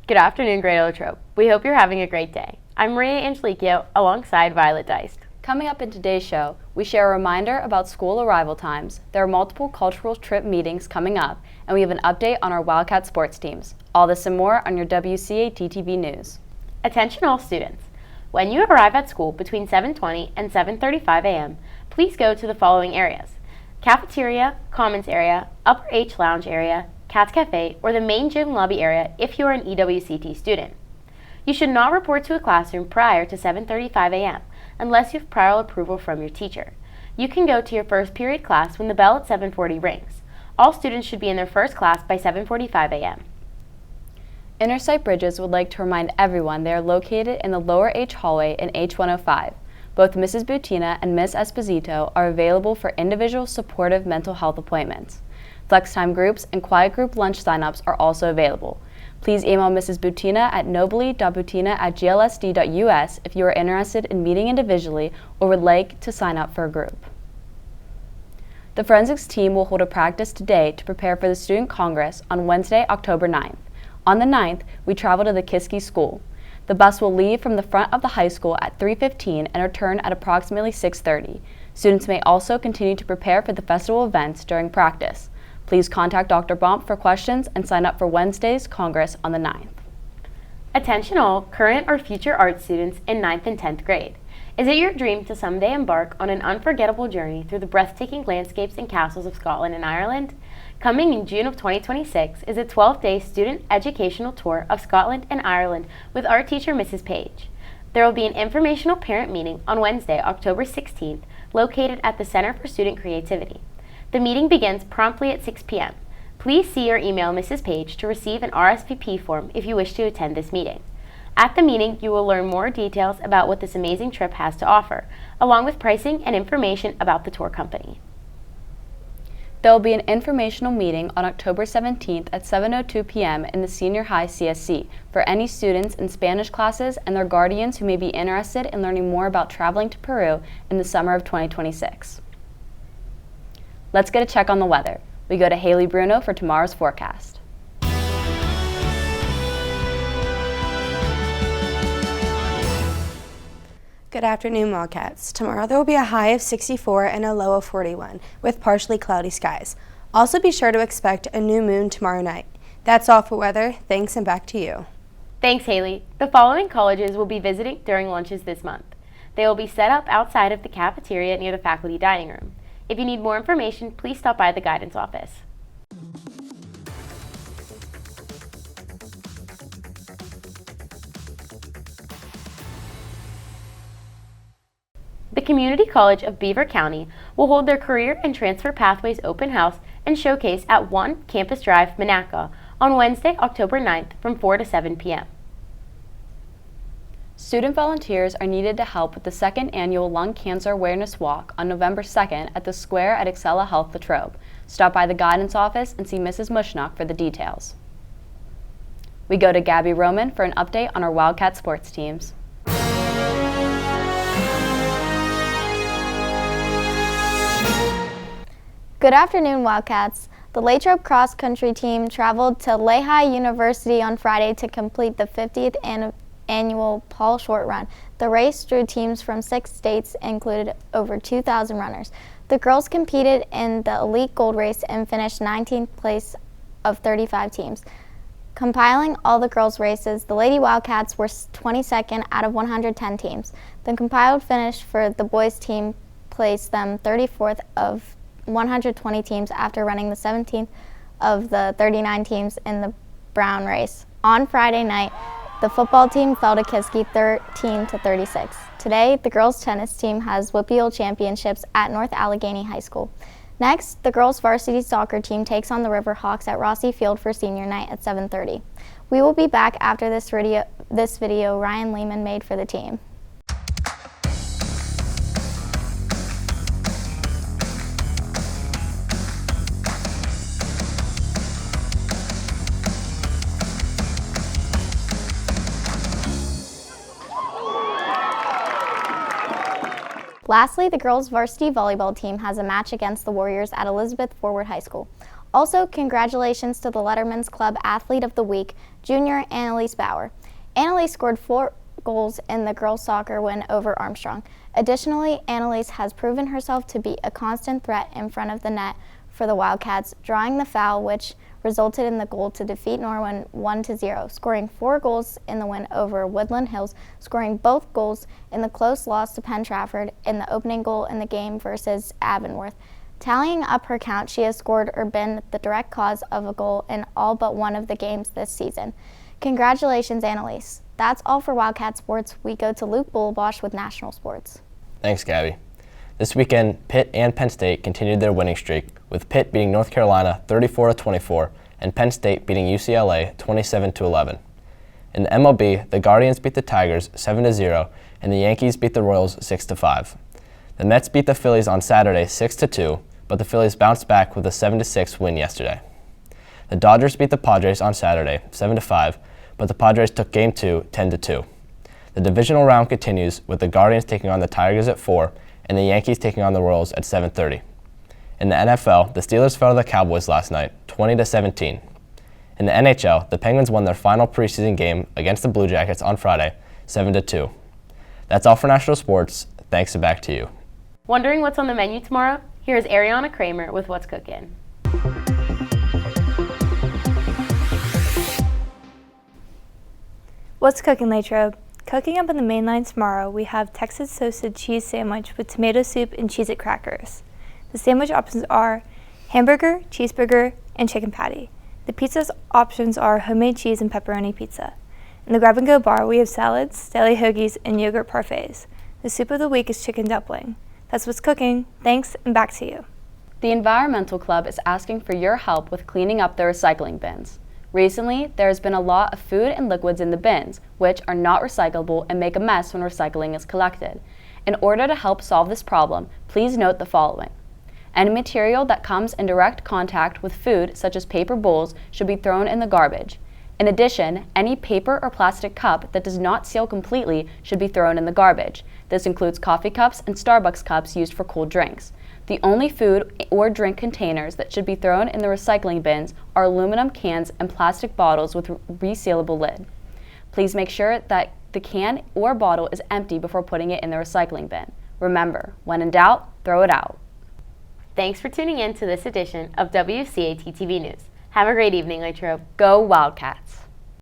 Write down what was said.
Good afternoon, Great Latrobe. We hope you're having a great day. I'm Maria Angelicchio alongside Violet Deist. Coming up in today's show, we share a reminder about school arrival times. There are multiple cultural trip meetings coming up, and we have an update on our Wildcat sports teams. All this and more on your WCAT-TV News. Attention all students. When you arrive at school between 7:20 and 7:35 a.m., please go to the following areas: cafeteria, commons area, upper H lounge area, Cats Cafe, or the main gym lobby area if you are an EWCT student. You should not report to a classroom prior to 7:35 a.m. unless you have prior approval from your teacher. You can go to your first period class when the bell at 7:40 rings. All students should be in their first class by 7:45 a.m. Intersight Bridges would like to remind everyone they are located in the lower H hallway in H105. Both Mrs. Butina and Ms. Esposito are available for individual supportive mental health appointments. Flex time groups and quiet group lunch signups are also available. Please email Mrs. Butina at nobly.butina@glsd.us if you are interested in meeting individually or would like to sign up for a group. The forensics team will hold a practice today to prepare for the Student Congress on Wednesday, October 9th. On the 9th, we travel to the Kiski School. The bus will leave from the front of the high school at 3:15 and return at approximately 6:30. Students may also continue to prepare for the festival events during practice. Please contact Dr. Bomp for questions and sign up for Wednesday's Congress on the 9th. Attention all current or future art students in 9th and 10th grade. Is it your dream to someday embark on an unforgettable journey through the breathtaking landscapes and castles of Scotland and Ireland? Coming in June of 2026 is a 12-day student educational tour of Scotland and Ireland with art teacher Mrs. Page. There will be an informational parent meeting on Wednesday, October 16th, located at the Center for Student Creativity. The meeting begins promptly at 6 p.m. Please see or email Mrs. Page to receive an RSVP form if you wish to attend this meeting. At the meeting, you will learn more details about what this amazing trip has to offer, along with pricing and information about the tour company. There will be an informational meeting on October 17th at 7:02 p.m. in the Senior High CSC for any students in Spanish classes and their guardians who may be interested in learning more about traveling to Peru in the summer of 2026. Let's get a check on the weather. We go to Haley Bruno for tomorrow's forecast. Good afternoon, Wildcats. Tomorrow there will be a high of 64 and a low of 41 with partially cloudy skies. Also be sure to expect a new moon tomorrow night. That's all for weather. Thanks, and back to you. Thanks, Haley. The following colleges will be visiting during lunches this month. They will be set up outside of the cafeteria near the faculty dining room. If you need more information, please stop by the guidance office. The Community College of Beaver County will hold their Career and Transfer Pathways Open House and Showcase at 1 Campus Drive, Monaca, on Wednesday, October 9th from 4 to 7 p.m. Student volunteers are needed to help with the second annual Lung Cancer Awareness Walk on November 2nd at the Square at Excella Health Latrobe. Stop by the guidance office and see Mrs. Mushnock for the details. We go to Gabby Roman for an update on our Wildcat sports teams. Good afternoon, Wildcats. The Latrobe cross country team traveled to Lehigh University on Friday to complete the 50th annual Paul Short Run. The race drew teams from 6 states and included over 2,000 runners. The girls competed in the elite gold race and finished 19th place of 35 teams. Compiling all the girls' races, the Lady Wildcats were 22nd out of 110 teams. The compiled finish for the boys' team placed them 34th of 120 teams after running the 17th of the 39 teams in the Brown race. On Friday night, the football team fell to Kiski 13-36. Today, the girls' tennis team has WPIAL championships at North Allegheny High School. Next, the girls' varsity soccer team takes on the Riverhawks at Rossi Field for senior night at 7:30. We will be back after this video Ryan Lehman made for the team. Lastly, the girls' varsity volleyball team has a match against the Warriors at Elizabeth Forward High School. Also, congratulations to the Letterman's Club Athlete of the Week, junior Annalise Bauer. Annalise scored 4 goals in the girls' soccer win over Armstrong. Additionally, Annalise has proven herself to be a constant threat in front of the net for the Wildcats, drawing the foul which resulted in the goal to defeat Norwin 1-0, scoring 4 goals in the win over Woodland Hills, scoring both goals in the close loss to Penn Trafford and the opening goal in the game versus Avonworth. Tallying up her count, she has scored or been the direct cause of a goal in all but one of the games this season. Congratulations, Annalise. That's all for Wildcat Sports. We go to Luke Bullbosch with National Sports. Thanks, Gabby. This weekend, Pitt and Penn State continued their winning streak, with Pitt beating North Carolina 34-24 and Penn State beating UCLA 27-11. In the MLB, the Guardians beat the Tigers 7-0 and the Yankees beat the Royals 6-5. The Mets beat the Phillies on Saturday 6-2, but the Phillies bounced back with a 7-6 win yesterday. The Dodgers beat the Padres on Saturday 7-5, but the Padres took Game 2 10-2. The divisional round continues with the Guardians taking on the Tigers at 4 and the Yankees taking on the Royals at 7:30. In the NFL, the Steelers fell to the Cowboys last night 20-17. In the NHL, the Penguins won their final preseason game against the Blue Jackets on Friday 7-2. That's all for National Sports. Thanks, and back to you. Wondering what's on the menu tomorrow? Here's Ariana Kramer with What's Cooking. What's cooking, Latrobe? Cooking up in the main line tomorrow, we have Texas toasted cheese sandwich with tomato soup and Cheez-It crackers. The sandwich options are hamburger, cheeseburger, and chicken patty. The pizza options are homemade cheese and pepperoni pizza. In the grab-and-go bar, we have salads, deli hoagies, and yogurt parfaits. The soup of the week is chicken dumpling. That's what's cooking. Thanks, and back to you. The Environmental Club is asking for your help with cleaning up their recycling bins. Recently, there has been a lot of food and liquids in the bins, which are not recyclable and make a mess when recycling is collected. In order to help solve this problem, please note the following. Any material that comes in direct contact with food, such as paper bowls, should be thrown in the garbage. In addition, any paper or plastic cup that does not seal completely should be thrown in the garbage. This includes coffee cups and Starbucks cups used for cold drinks. The only food or drink containers that should be thrown in the recycling bins are aluminum cans and plastic bottles with resealable lid. Please make sure that the can or bottle is empty before putting it in the recycling bin. Remember, when in doubt, throw it out. Thanks for tuning in to this edition of WCAT TV News. Have a great evening, Latrobe. Go Wildcats!